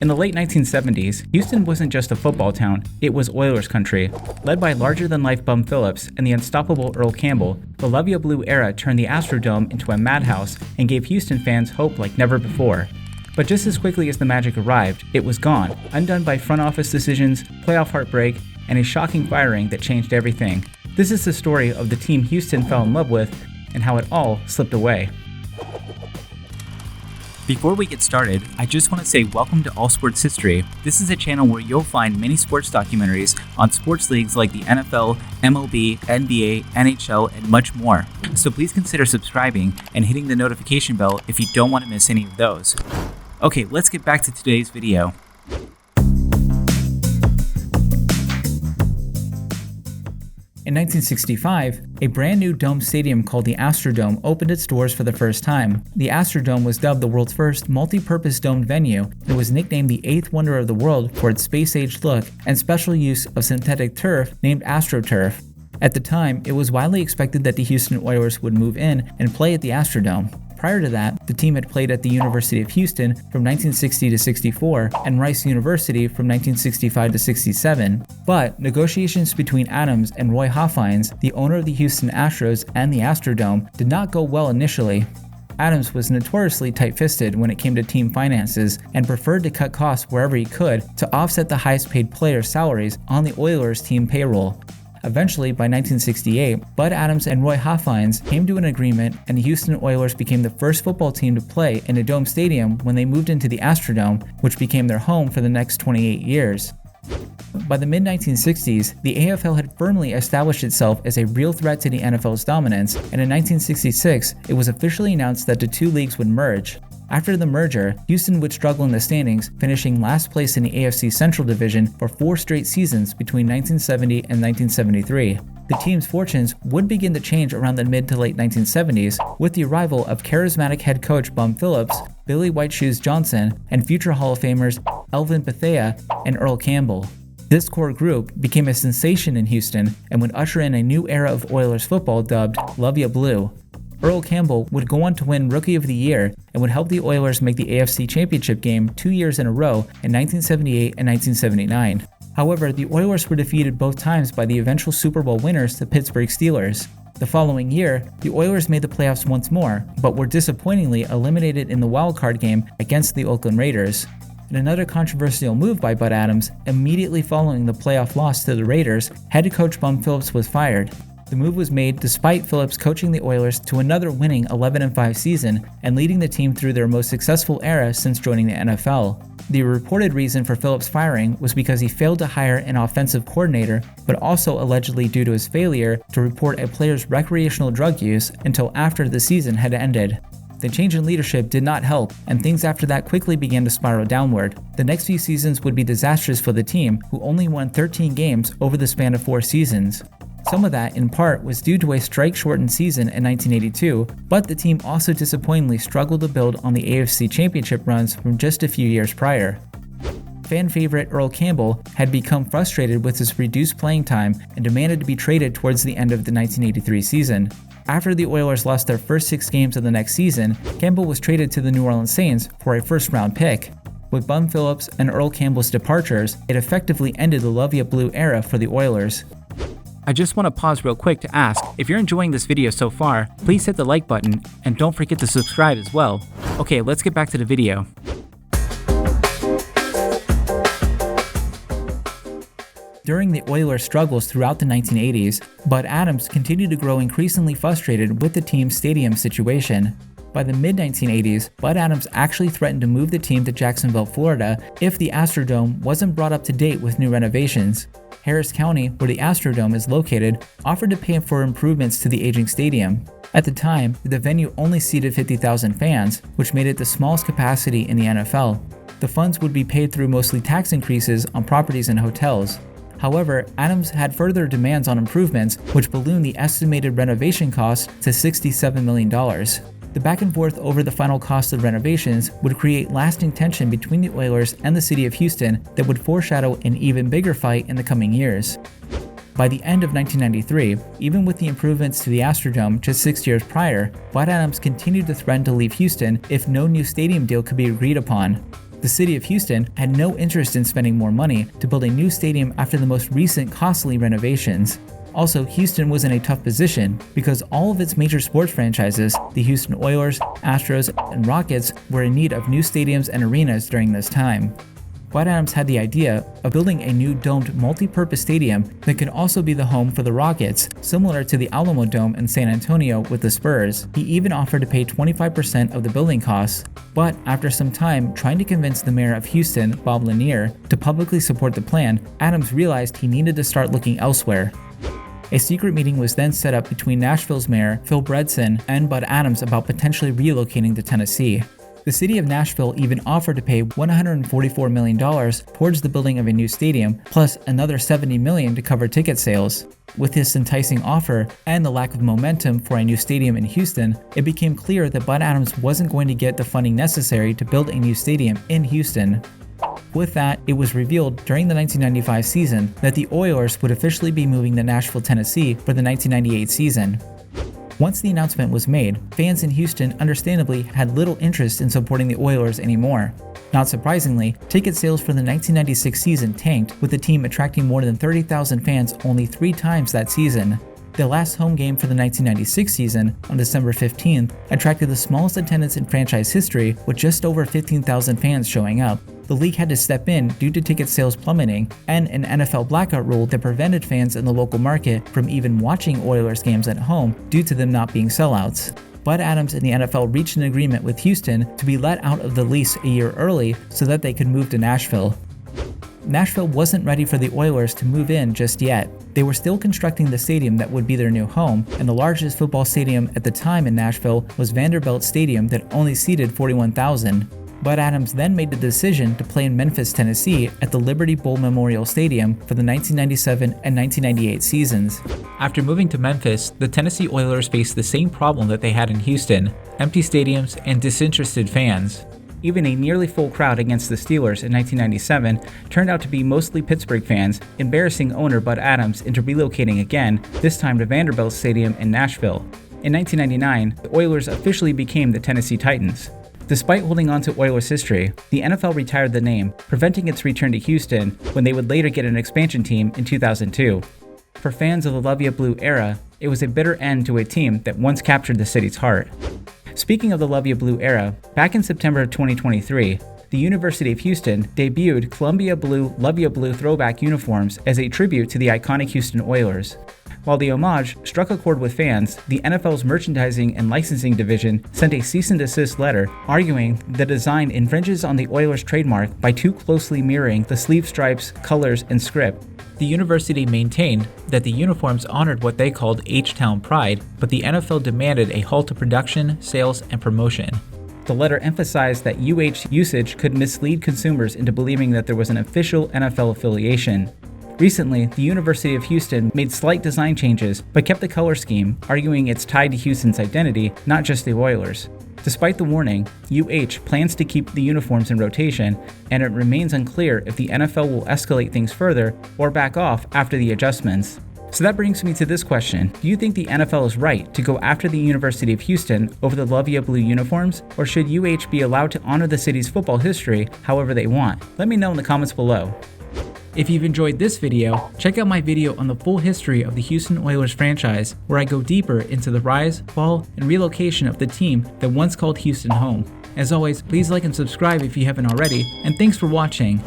In the late 1970s, Houston wasn't just a football town, it was Oilers country. Led by larger-than-life bum Phillips and the unstoppable Earl Campbell, the Luv Ya Blue era turned the Astrodome into a madhouse and gave Houston fans hope like never before. But just as quickly as the magic arrived, it was gone, undone by front office decisions, playoff heartbreak, and a shocking firing that changed everything. This is the story of the team Houston fell in love with and how it all slipped away. Before we get started, I just want to say welcome to All Sports History. This is a channel where you'll find many sports documentaries on sports leagues like the NFL, MLB, NBA, NHL, and much more. So please consider subscribing and hitting the notification bell if you don't want to miss any of those. Okay, let's get back to today's video. In 1965, a brand new dome stadium called the Astrodome opened its doors for the first time. The Astrodome was dubbed the world's first multi-purpose domed venue and was nicknamed the eighth wonder of the world for its space-age look and special use of synthetic turf named AstroTurf. At the time, it was widely expected that the Houston Oilers would move in and play at the Astrodome. Prior to that, the team had played at the University of Houston from 1960 to 64 and Rice University from 1965 to 67. But negotiations between Adams and Roy Hoffines, the owner of the Houston Astros and the Astrodome, did not go well initially. Adams was notoriously tight-fisted when it came to team finances and preferred to cut costs wherever he could to offset the highest-paid players' salaries on the Oilers team payroll. Eventually, by 1968, Bud Adams and Roy Hoffines came to an agreement and the Houston Oilers became the first football team to play in a dome stadium when they moved into the Astrodome, which became their home for the next 28 years. By the mid-1960s, the AFL had firmly established itself as a real threat to the NFL's dominance, and in 1966, it was officially announced that the two leagues would merge. After the merger, Houston would struggle in the standings, finishing last place in the AFC Central Division for 4 straight seasons between 1970 and 1973. The team's fortunes would begin to change around the mid to late 1970s with the arrival of charismatic head coach Bum Phillips, Billy White Shoes Johnson, and future Hall of Famers Elvin Bethea and Earl Campbell. This core group became a sensation in Houston and would usher in a new era of Oilers football dubbed Luv Ya Blue. Earl Campbell would go on to win Rookie of the Year and would help the Oilers make the AFC Championship game 2 years in a row in 1978 and 1979. However, the Oilers were defeated both times by the eventual Super Bowl winners, the Pittsburgh Steelers. The following year, the Oilers made the playoffs once more, but were disappointingly eliminated in the wildcard game against the Oakland Raiders. In another controversial move by Bud Adams, immediately following the playoff loss to the Raiders, head coach Bum Phillips was fired. The move was made despite Phillips coaching the Oilers to another winning 11-5 season and leading the team through their most successful era since joining the NFL. The reported reason for Phillips' firing was because he failed to hire an offensive coordinator, but also allegedly due to his failure to report a player's recreational drug use until after the season had ended. The change in leadership did not help, and things after that quickly began to spiral downward. The next few seasons would be disastrous for the team, who only won 13 games over the span of 4 seasons. Some of that, in part, was due to a strike-shortened season in 1982, but the team also disappointingly struggled to build on the AFC Championship runs from just a few years prior. Fan favorite Earl Campbell had become frustrated with his reduced playing time and demanded to be traded towards the end of the 1983 season. After the Oilers lost their first 6 games of the next season, Campbell was traded to the New Orleans Saints for a first-round pick. With Bum Phillips and Earl Campbell's departures, it effectively ended the Luv Ya Blue era for the Oilers. I just want to pause real quick to ask, if you're enjoying this video so far, please hit the like button and don't forget to subscribe as well. Okay, let's get back to the video. During the Oilers' struggles throughout the 1980s, Bud Adams continued to grow increasingly frustrated with the team's stadium situation. By the mid-1980s, Bud Adams actually threatened to move the team to Jacksonville, Florida if the Astrodome wasn't brought up to date with new renovations. Harris County, where the Astrodome is located, offered to pay for improvements to the aging stadium. At the time, the venue only seated 50,000 fans, which made it the smallest capacity in the NFL. The funds would be paid through mostly tax increases on properties and hotels. However, Adams had further demands on improvements, which ballooned the estimated renovation cost to $67 million. The back and forth over the final cost of renovations would create lasting tension between the Oilers and the city of Houston that would foreshadow an even bigger fight in the coming years. By the end of 1993, even with the improvements to the Astrodome just 6 years prior, Bud Adams continued to threaten to leave Houston if no new stadium deal could be agreed upon. The city of Houston had no interest in spending more money to build a new stadium after the most recent costly renovations. Also, Houston was in a tough position because all of its major sports franchises, the Houston Oilers, Astros, and Rockets, were in need of new stadiums and arenas during this time. Bud Adams had the idea of building a new domed multi-purpose stadium that could also be the home for the Rockets, similar to the Alamo Dome in San Antonio with the Spurs. He even offered to pay 25% of the building costs, but after some time trying to convince the mayor of Houston, Bob Lanier, to publicly support the plan, Adams realized he needed to start looking elsewhere. A secret meeting was then set up between Nashville's mayor, Phil Bredson, and Bud Adams about potentially relocating to Tennessee. The city of Nashville even offered to pay $144 million towards the building of a new stadium, plus another $70 million to cover ticket sales. With this enticing offer and the lack of momentum for a new stadium in Houston, it became clear that Bud Adams wasn't going to get the funding necessary to build a new stadium in Houston. With that, it was revealed during the 1995 season that the Oilers would officially be moving to Nashville, Tennessee for the 1998 season. Once the announcement was made, fans in Houston understandably had little interest in supporting the Oilers anymore. Not surprisingly, ticket sales for the 1996 season tanked, with the team attracting more than 30,000 fans only 3 times that season. The last home game for the 1996 season, on December 15th, attracted the smallest attendance in franchise history, with just over 15,000 fans showing up. The league had to step in due to ticket sales plummeting and an NFL blackout rule that prevented fans in the local market from even watching Oilers games at home due to them not being sellouts. Bud Adams and the NFL reached an agreement with Houston to be let out of the lease a year early so that they could move to Nashville. Nashville wasn't ready for the Oilers to move in just yet. They were still constructing the stadium that would be their new home, and the largest football stadium at the time in Nashville was Vanderbilt Stadium that only seated 41,000. Bud Adams then made the decision to play in Memphis, Tennessee at the Liberty Bowl Memorial Stadium for the 1997 and 1998 seasons. After moving to Memphis, the Tennessee Oilers faced the same problem that they had in Houston: empty stadiums and disinterested fans. Even a nearly full crowd against the Steelers in 1997 turned out to be mostly Pittsburgh fans, embarrassing owner Bud Adams into relocating again, this time to Vanderbilt Stadium in Nashville. In 1999, the Oilers officially became the Tennessee Titans. Despite holding on to Oilers history, the NFL retired the name, preventing its return to Houston when they would later get an expansion team in 2002. For fans of the Luv Ya Blue era, it was a bitter end to a team that once captured the city's heart. Speaking of the Luv Ya Blue era, back in September of 2023, the University of Houston debuted Columbia Blue Luv Ya Blue throwback uniforms as a tribute to the iconic Houston Oilers. While the homage struck a chord with fans, the NFL's merchandising and licensing division sent a cease and desist letter arguing the design infringes on the Oilers' trademark by too closely mirroring the sleeve stripes, colors, and script. The university maintained that the uniforms honored what they called H-Town pride, but the NFL demanded a halt to production, sales, and promotion. The letter emphasized that UH usage could mislead consumers into believing that there was an official NFL affiliation. Recently, the University of Houston made slight design changes, but kept the color scheme, arguing it's tied to Houston's identity, not just the Oilers. Despite the warning, UH plans to keep the uniforms in rotation, and it remains unclear if the NFL will escalate things further or back off after the adjustments. So that brings me to this question: do you think the NFL is right to go after the University of Houston over the Luv Ya Blue uniforms, or should UH be allowed to honor the city's football history however they want? Let me know in the comments below. If you've enjoyed this video, check out my video on the full history of the Houston Oilers franchise, where I go deeper into the rise, fall, and relocation of the team that once called Houston home. As always, please like and subscribe if you haven't already, and thanks for watching.